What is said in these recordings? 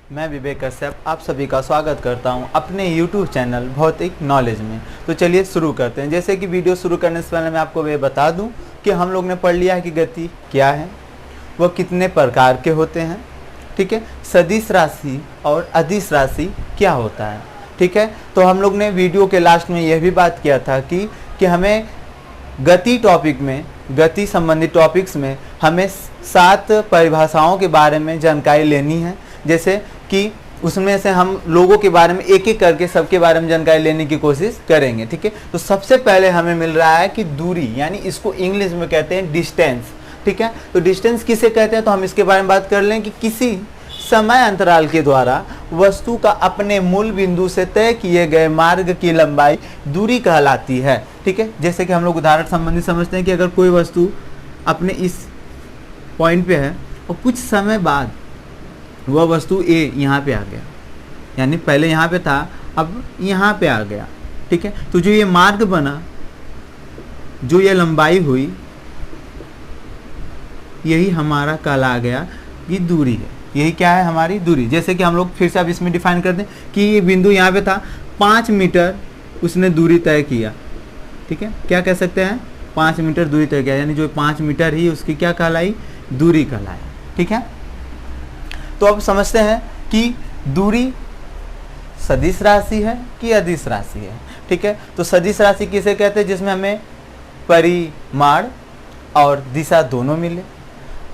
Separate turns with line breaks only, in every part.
मैं विवेक कश्यप आप सभी का स्वागत करता हूं अपने YouTube चैनल भौतिक नॉलेज में। तो चलिए शुरू करते हैं। जैसे कि वीडियो शुरू करने से पहले मैं आपको ये बता दूं कि हम लोग ने पढ़ लिया है कि गति क्या है, वह कितने प्रकार के होते हैं, ठीक है। सदिश राशि और अदिश राशि क्या होता है, ठीक है। तो हम लोग ने वीडियो के लास्ट में यह भी बात किया था कि हमें गति टॉपिक में, गति संबंधित टॉपिक्स में हमें 7 परिभाषाओं के बारे में जानकारी लेनी है। जैसे कि उसमें से हम लोगों के बारे में एक एक करके सबके बारे में जानकारी लेने की कोशिश करेंगे, ठीक है। तो सबसे पहले हमें मिल रहा है कि दूरी, यानी इसको इंग्लिश में कहते हैं डिस्टेंस, ठीक है। तो डिस्टेंस किसे कहते हैं, तो हम इसके बारे में बात कर लें कि किसी समय अंतराल के द्वारा वस्तु का अपने मूल बिंदु से तय किए गए मार्ग की लंबाई दूरी कहलाती है, ठीक है। जैसे कि हम लोग उदाहरण संबंधी समझते हैं कि अगर कोई वस्तु अपने इस पॉइंट पे है और कुछ समय बाद वह वस्तु ए यहाँ पे आ गया, यानी पहले यहाँ पे था अब यहाँ पे आ गया, ठीक है। तो जो ये मार्ग बना, जो ये लंबाई हुई, यही हमारा कहला गया कि दूरी है। यही क्या है, हमारी दूरी। जैसे कि हम लोग फिर से अब इसमें डिफाइन कर दें कि ये बिंदु यहाँ पे था, 5 मीटर उसने दूरी तय किया, ठीक है। क्या कह सकते हैं, 5 मीटर दूरी तय किया, यानी जो 5 मीटर ही उसकी क्या कहलाई, दूरी कहलाई, ठीक है। तो अब समझते हैं कि दूरी सदिश राशि है कि अदिश राशि है, ठीक है। तो सदिश राशि किसे कहते हैं, जिसमें हमें परिमाण और दिशा दोनों मिले।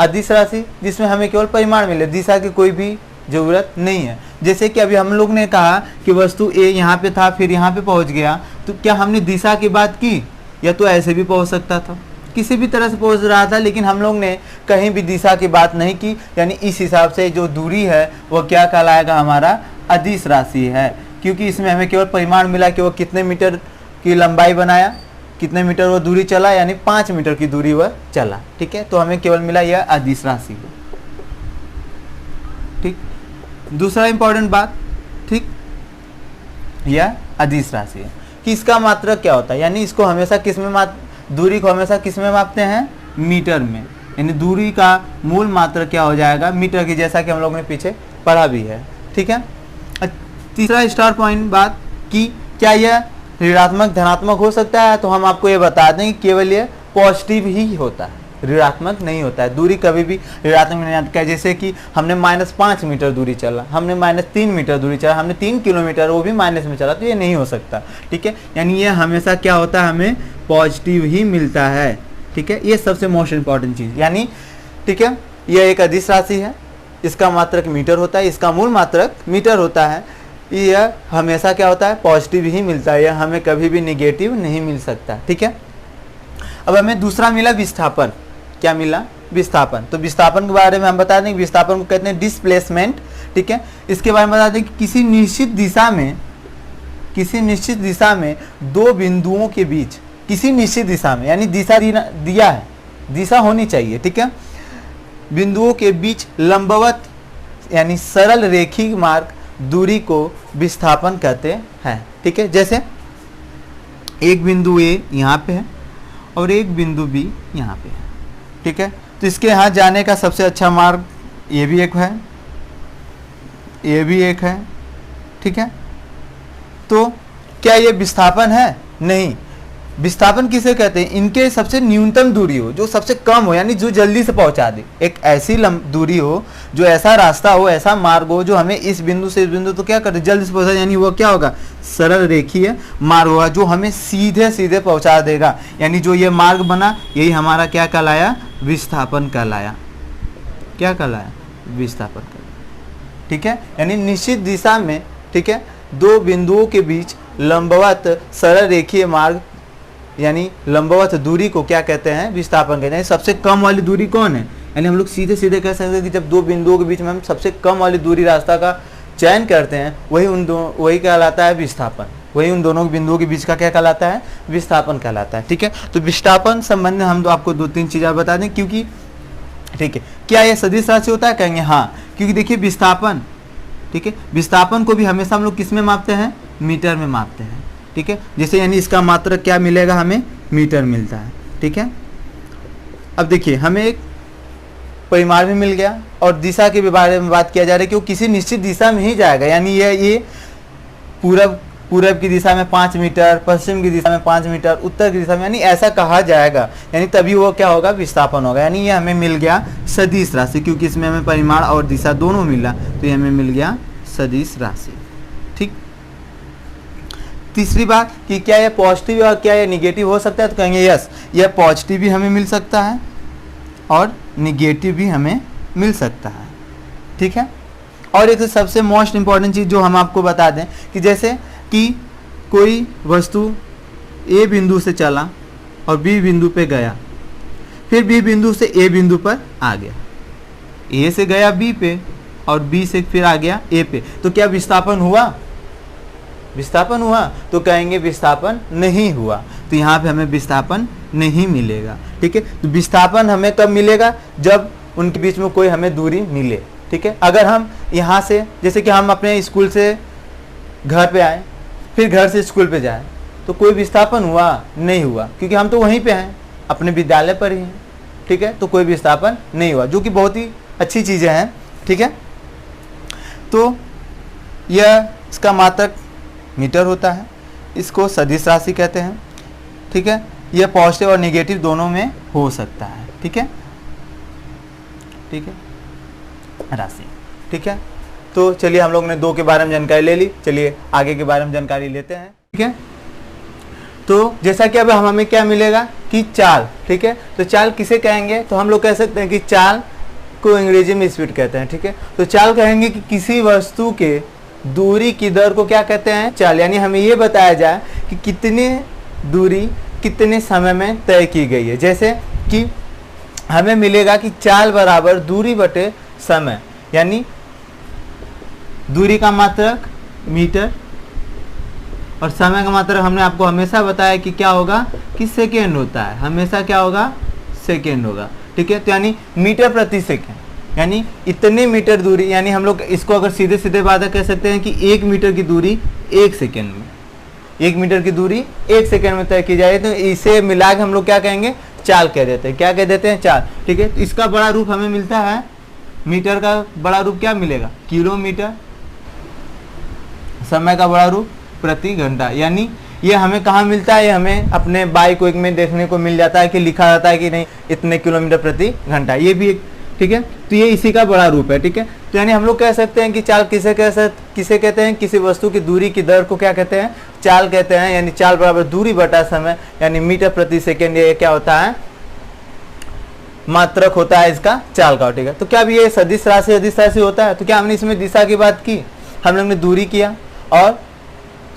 अदिश राशि जिसमें हमें केवल परिमाण मिले, दिशा की कोई भी जरूरत नहीं है। जैसे कि अभी हम लोग ने कहा कि वस्तु ए यहाँ पे था फिर यहाँ पे पहुँच गया, तो क्या हमने दिशा की बात की, या तो ऐसे भी पहुँच सकता था, किसी भी तरह से पहुँच रहा था, लेकिन हम लोग ने कहीं भी दिशा की बात नहीं की। यानी इस हिसाब से जो दूरी है वह क्या कहलाएगा, हमारा अदिश राशि है, क्योंकि इसमें हमें केवल परिमाण मिला कि वह कितने मीटर की लंबाई बनाया, कितने मीटर वह दूरी चला, यानी 5 मीटर की दूरी वह चला, ठीक है। तो हमें केवल मिला यह अदिश राशि है, ठीक। दूसरा इंपॉर्टेंट बात, ठीक, यह अदिश राशि है कि इसका मात्रक क्या होता है, यानी इसको हमेशा किस में दूरी को हमेशा किस में मापते हैं, मीटर में। यानी दूरी का मूल मात्रक क्या हो जाएगा, मीटर की, जैसा कि हम लोगों ने पीछे पढ़ा भी है, ठीक है। तीसरा स्टार पॉइंट बात कि क्या यह ऋणात्मक धनात्मक हो सकता है, तो हम आपको ये बता दें कि केवल ये पॉजिटिव ही होता है, ऋणात्मक नहीं होता है। दूरी कभी भी ऋणात्मक नहीं आता है। जैसे कि हमने -5 मीटर दूरी चला, हमने -3 मीटर दूरी चला, हमने 3 किलोमीटर, वो भी माइनस में चला, तो ये नहीं हो सकता, ठीक है। यानी ये हमेशा क्या होता है, हमें पॉजिटिव ही मिलता है, ठीक है। ये सबसे मोस्ट इंपॉर्टेंट चीज़, यानी ठीक है, यह एक अदिश राशि है, इसका मात्रक मीटर होता है, इसका मूल मात्रक मीटर होता है। यह हमेशा क्या होता है, पॉजिटिव ही मिलता है, यह हमें कभी भी निगेटिव नहीं मिल सकता, ठीक है। अब हमें दूसरा मिला विस्थापन। क्या मिला, विस्थापन। तो विस्थापन के बारे में हम बता दें, विस्थापन को कहते हैं डिस्प्लेसमेंट, ठीक है। इसके बारे में बता दें कि किसी निश्चित दिशा में दो बिंदुओं के बीच, किसी निश्चित दिशा में, यानी दिशा दिया है, दिशा होनी चाहिए, ठीक है, बिंदुओं के बीच लंबवत यानी सरल रेखीय मार्ग दूरी को विस्थापन कहते हैं, ठीक है। जैसे एक बिंदु ए यहाँ पे है और एक बिंदु बी यहाँ पे है, ठीक है। तो इसके यहाँ जाने का सबसे अच्छा मार्ग ये भी एक है, ये भी एक है, ठीक है। तो क्या ये विस्थापन है, नहीं। विस्थापन किसे कहते हैं, इनके सबसे न्यूनतम दूरी हो, जो सबसे कम हो, यानी जो जल्दी से पहुंचा दे। एक ऐसी दूरी हो, जो ऐसा रास्ता हो, ऐसा मार्ग हो जो हमें इस बिंदु से इस बिंदु तो क्या करते, जल्दी से पहुंचा, यानी वो क्या होगा, सरल रेखीय मार्ग होगा, जो हमें सीधे सीधे पहुंचा देगा। यानी जो ये मार्ग बना, यही हमारा क्या कहलाया, विस्थापन कहलाया। क्या कहलाया, विस्थापन कहलाया, ठीक है। यानी निश्चित दिशा में, ठीक है, दो बिंदुओं के बीच लंबवत सरल रेखीय मार्ग, यानी लंबवत दूरी को क्या कहते हैं, विस्थापन कहते हैं। सबसे कम वाली दूरी कौन है, यानी हम लोग सीधे सीधे कह सकते हैं कि जब दो बिंदुओं के बीच में हम सबसे कम वाली दूरी रास्ता का चयन करते हैं, वही कहलाता है विस्थापन। वही उन दोनों बिंदुओं के बीच का क्या कहलाता है, विस्थापन कहलाता है, ठीक है। तो विस्थापन संबंध में हम तो आपको 2-3 चीज़ें बता दें, क्योंकि ठीक है, क्या यह सदिश राशि होता है, कहेंगे हाँ, क्योंकि देखिए विस्थापन, ठीक है, विस्थापन को भी हमेशा हम लोग किस में मापते हैं, मीटर में मापते हैं, ठीक है। जैसे यानी इसका मात्रक क्या मिलेगा, हमें मीटर मिलता है, ठीक है। अब देखिए हमें एक परिमाण भी मिल गया और दिशा के बारे में बात किया जा रहा है कि वो किसी निश्चित दिशा में ही जाएगा, यानी ये पूरब की दिशा में 5 मीटर, पश्चिम की दिशा में 5 मीटर, उत्तर की दिशा में, यानी ऐसा कहा जाएगा, यानी तभी वो क्या होगा, विस्थापन होगा। यानी ये हमें मिल गया सदिश राशि, क्योंकि इसमें हमें परिमाण और दिशा दोनों मिला, तो ये हमें मिल गया सदिश राशि। ठीक, तीसरी बात कि क्या ये पॉजिटिव और क्या ये निगेटिव हो सकता है, तो कहेंगे यस, यह पॉजिटिव भी हमें मिल सकता है और निगेटिव भी हमें मिल सकता है। ठीक है, और एक सबसे मोस्ट इम्पॉर्टेंट चीज़ जो हम आपको बता दें कि जैसे कि कोई वस्तु ए बिंदु से चला और बी बिंदु पे गया, फिर बी बिंदु से ए बिंदु पर आ गया, ए से गया बी पे और बी से फिर आ गया ए पे, तो क्या विस्थापन हुआ? विस्थापन हुआ? तो कहेंगे विस्थापन नहीं हुआ, तो यहाँ पे हमें विस्थापन नहीं मिलेगा। ठीक है, तो विस्थापन हमें कब मिलेगा? जब उनके बीच में कोई हमें दूरी मिले। ठीक है, अगर हम यहाँ से, जैसे कि हम अपने स्कूल से घर पे आए, फिर घर से स्कूल पे जाए, तो कोई विस्थापन हुआ? नहीं हुआ, क्योंकि हम तो वहीं पे हैं, अपने विद्यालय पर ही हैं। ठीक है, तो कोई विस्थापन नहीं हुआ, जो कि बहुत ही अच्छी चीज़ें हैं। ठीक है, तो यह इसका मात्रक मीटर होता है, इसको सदिश राशि कहते हैं। ठीक है, यह पॉजिटिव और नेगेटिव दोनों में हो सकता है। ठीक है, ठीक है, राशि। ठीक है, तो चलिए हम लोग ने 2 के बारे में जानकारी ले ली, चलिए आगे के बारे में जानकारी लेते हैं। ठीक है, तो जैसा कि अब हमें क्या मिलेगा कि चाल। ठीक है, तो चाल किसे कहेंगे? तो हम लोग कह सकते हैं कि चाल को अंग्रेजी में स्पीड कहते हैं। ठीक है, तो चाल कहेंगे कि किसी वस्तु के दूरी की दर को क्या कहते हैं? चाल। यानी हमें ये बताया जाए कि कितनी दूरी कितने समय में तय की गई है। जैसे कि हमें मिलेगा कि चाल बराबर दूरी बटे समय, यानी दूरी का मात्रक मीटर और समय का मात्रक हमने आपको हमेशा बताया कि क्या होगा, कि सेकेंड होता है, हमेशा क्या होगा, सेकेंड होगा। ठीक है, तो यानी मीटर प्रति सेकेंड, यानी इतने मीटर दूरी, यानी हम लोग इसको अगर सीधे सीधे बात कह सकते हैं कि 1 मीटर की दूरी 1 सेकेंड में, 1 मीटर की दूरी 1 सेकेंड में तय की जाए, तो इसे मिला के हम लोग क्या कहेंगे, चाल कह देते हैं। क्या कह देते हैं? चाल। ठीक है, तो इसका बड़ा रूप हमें मिलता है, मीटर का बड़ा रूप क्या मिलेगा, किलोमीटर। समय का बड़ा रूप प्रति घंटा, यानी ये हमें कहाँ मिलता है? ये हमें अपने बाइक वाइक में देखने को मिल जाता है कि लिखा जाता है कि नहीं इतने किलोमीटर प्रति घंटा, ये भी एक। ठीक है, तो ये इसी का बड़ा रूप है। ठीक है, तो यानी हम लोग कह सकते हैं कि चाल किसे कहते हैं? किसी वस्तु की दूरी की दर को क्या कहते हैं? चाल कहते हैं। यानी चाल बराबर दूरी बटा समय, यानी मीटर प्रति सेकेंड, ये क्या होता है, मात्रक होता है इसका, चाल का। ठीक है, तो क्या भी ये सदिश राशि अदिश राशि होता है? तो क्या हमने इसमें दिशा की बात की, हम लोग ने दूरी किया और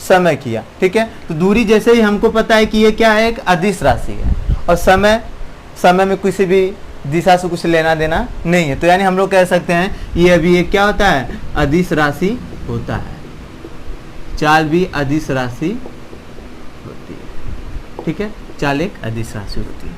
समय किया। ठीक है, तो दूरी जैसे ही हमको पता है कि ये क्या है, एक अदिश राशि है, और समय में किसी भी दिशा से कुछ लेना देना नहीं है, तो यानी हम लोग कह सकते हैं ये अभी एक क्या होता है, अदिश राशि होता है। चाल भी अदिश राशि होती है। ठीक है, चाल एक अदिश राशि होती है।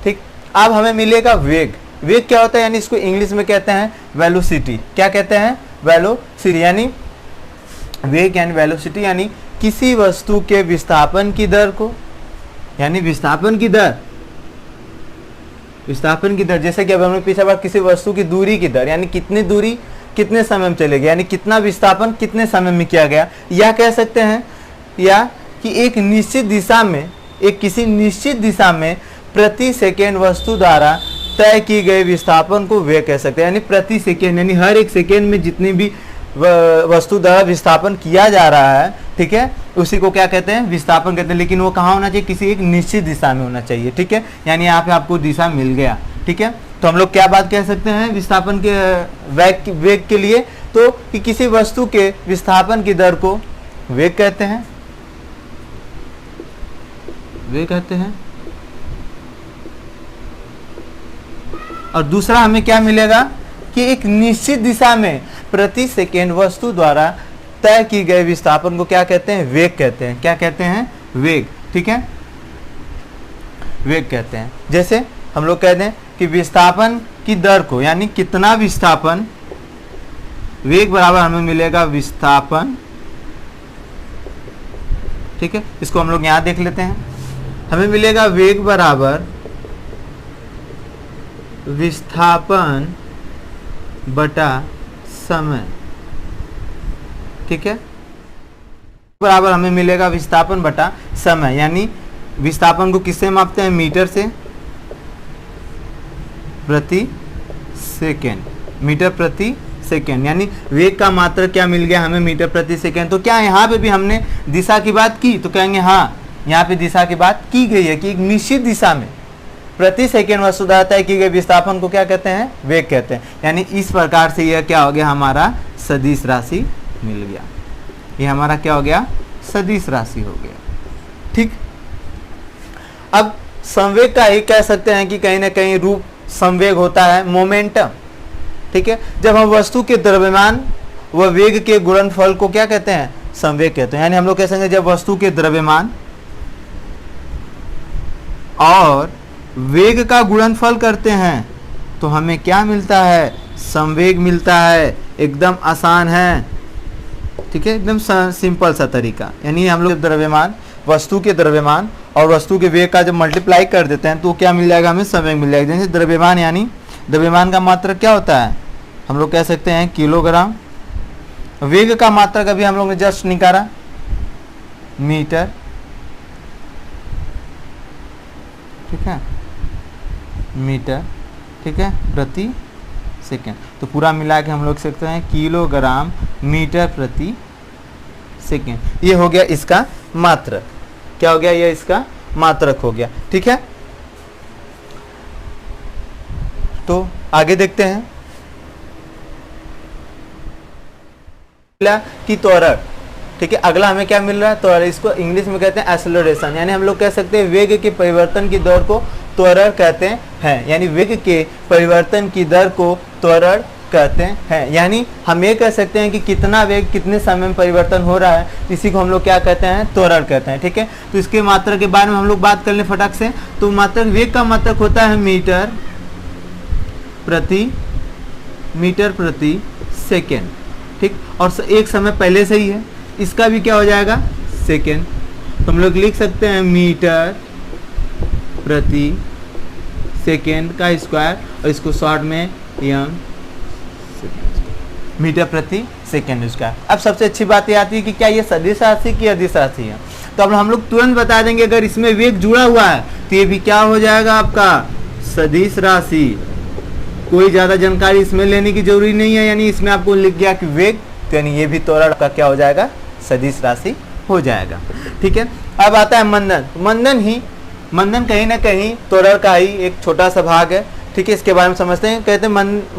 ठीक, अब हमें मिलेगा वेग। वेग क्या होता है? यानी इसको इंग्लिश में कहते हैं वेलोसिटी। क्या कहते हैं? वेलोसिटी। यानी वेग यानी वेलोसिटी, यानी किसी वस्तु के विस्थापन की दर को, यानी विस्थापन की दर, जैसे कि अब हमने पीछे बार किसी वस्तु की दूरी की दर, यानी कितनी दूरी कितने समय में चलेगी, यानी कितना विस्थापन कितने समय में किया गया, या कह सकते हैं या कि एक निश्चित दिशा में, किसी निश्चित दिशा में प्रति सेकेंड वस्तु द्वारा तय की गई विस्थापन को वेग कह सकते हैं। यानी प्रति सेकेंड, यानी हर एक सेकेंड में जितनी भी वस्तु द्वारा विस्थापन किया जा रहा है, ठीक है, उसी को क्या कहते हैं, विस्थापन कहते हैं। लेकिन वो कहाँ होना चाहिए, किसी एक निश्चित दिशा में होना चाहिए। ठीक है, यानी यहाँ पे आपको दिशा मिल गया। ठीक है, तो हम लोग क्या बात कह सकते हैं विस्थापन के वेग के लिए, तो कि किसी वस्तु के विस्थापन की दर को वेग कहते हैं, और दूसरा हमें क्या मिलेगा कि एक निश्चित दिशा में प्रति सेकेंड वस्तु द्वारा तय की गई विस्थापन को क्या कहते हैं, वेग कहते हैं। क्या कहते हैं, वेग। ठीक है, वेग कहते हैं। जैसे हम लोग कहते हैं कि विस्थापन की दर को, यानी कितना विस्थापन, वेग बराबर हमें मिलेगा विस्थापन। ठीक है, इसको हम लोग यहां देख लेते हैं। हमें मिलेगा वेग बराबर विस्थापन बटा समय, ठीक है, बराबर हमें मिलेगा विस्थापन बटा समय। यानी विस्थापन को किससे मापते हैं? मीटर से प्रति सेकेंड, मीटर प्रति सेकेंड। यानी वेग का मात्रक क्या मिल गया हमें? मीटर प्रति सेकेंड। तो क्या यहाँ पे भी हमने दिशा की बात की? तो कहेंगे हाँ, यहाँ पे दिशा की बात की गई है कि एक निश्चित दिशा में प्रति सेकेंड वस्तुतः तय की गई विस्थापन को क्या कहते हैं? वेग कहते हैं। यानी इस प्रकार से यह क्या हो गया? हमारा सदिश राशि मिल गया। ये हमारा क्या हो गया? सदिश राशि हो गया, ठीक। अब संवेग का ही कह सकते हैं कि कहीं ना कहीं रूप संवेग होता है, मोमेंटम, ठीक है। जब हम वस्तु के द्रव्यमान व वेग के गुणनफल को क्या कहते हैं? संवेग कहते हैं। यानी हम लोग कह सकते जब वस्तु के द्रव्यमान और वेग का गुणनफल करते हैं तो हमें क्या मिलता है? संवेग मिलता है। एकदम आसान है, ठीक है, एकदम सिंपल सा तरीका। यानी हम लोग द्रव्यमान, वस्तु के द्रव्यमान और वस्तु के वेग का जब मल्टीप्लाई कर देते हैं तो क्या मिल जाएगा? हमें संवेग मिल जाएगा। जैसे द्रव्यमान, यानी द्रव्यमान का मात्रक क्या होता है? हम लोग कह सकते हैं किलोग्राम। वेग का मात्रक अभी हम लोग ने जस्ट निकाला, मीटर, ठीक है, मीटर, ठीक है, प्रति सेकेंड। तो पूरा मिला के हम लोग सकते हैं किलोग्राम मीटर प्रति सेकेंड। ये हो गया इसका मात्रक। क्या हो गया? ये इसका मात्रक हो गया, ठीक है। तो आगे देखते हैं कि त्वरण, ठीक है। अगला हमें क्या मिल रहा है? त्वरण। इसको इंग्लिश में कहते हैं एक्सेलरेशन। यानी हम लोग कह सकते हैं वेग के परिवर्तन की दर को त्वरण कहते हैं। यानी वेग के परिवर्तन की दर को त्वरण कहते हैं। यानी हम ये कह सकते हैं कि कितना वेग कितने समय में परिवर्तन हो रहा है, इसी को हम लोग क्या कहते हैं? त्वरण कहते हैं, ठीक है। तो इसके मात्रक के बारे में हम लोग बात कर लें फटाक से। तो मात्रक, वेग का मात्रक होता है मीटर प्रति सेकेंड, ठीक। और एक समय पहले से ही है, इसका भी क्या हो जाएगा? सेकेंड। तो हम लोग लिख सकते हैं मीटर प्रति सेकेंड का स्क्वायर, और इसको शॉर्ट में एम, मीटर प्रति सेकेंड स्क्वायर। अब सबसे अच्छी बात ये आती है कि क्या ये सदिश राशि की अदिश राशि है? तो अब हम लोग तुरंत बता देंगे अगर इसमें वेग जुड़ा हुआ है तो ये भी क्या हो जाएगा आपका? सदिश राशि। कोई ज़्यादा जानकारी इसमें लेने की जरूरी नहीं है। यानी इसमें आपको लिख गया कि वेग, तो यानी ये भी त्वरण का क्या हो जाएगा? सदिश राशि हो जाएगा, ठीक है। अब आता है मंदन। मंदन कहीं ना कहीं त्वरण का ही एक छोटा सा भाग है, ठीक है। इसके बारे में समझते हैं। कहते हैं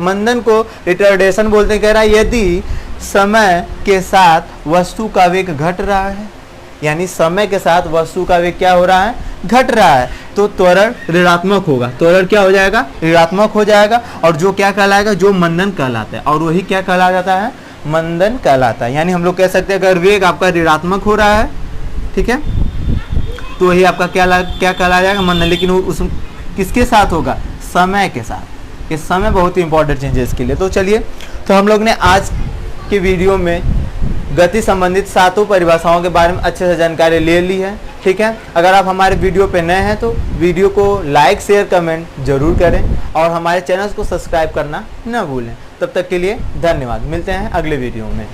मंदन को रिटार्डेशन बोलते हैं। कह रहा है यदि समय के साथ वस्तु का वेग घट रहा है, यानी समय के साथ वस्तु का वेग क्या हो रहा है? घट रहा है, तो त्वरण ऋणात्मक होगा। त्वरण क्या हो जाएगा? ऋणात्मक हो जाएगा। और जो क्या कहलाएगा? जो मंदन कहलाता है। और वही क्या कहला जाता है? मंदन कहलाता है। यानी हम लोग कह सकते हैं अगर वेग आपका ऋणात्मक हो रहा है, ठीक है, तो वही आपका क्या कहला जाएगा? मंदन। लेकिन उस किसके साथ होगा? समय के साथ। ये समय बहुत ही इंपॉर्टेंट चीज है इसके लिए। तो चलिए, तो हम लोग ने आज के वीडियो में गति संबंधित 7 परिभाषाओं के बारे में अच्छे से जानकारी ले ली है, ठीक है। अगर आप हमारे वीडियो पे नए हैं तो वीडियो को लाइक, शेयर, कमेंट जरूर करें और हमारे चैनल को सब्सक्राइब करना न भूलें। तब तक के लिए धन्यवाद। मिलते हैं अगले वीडियो में।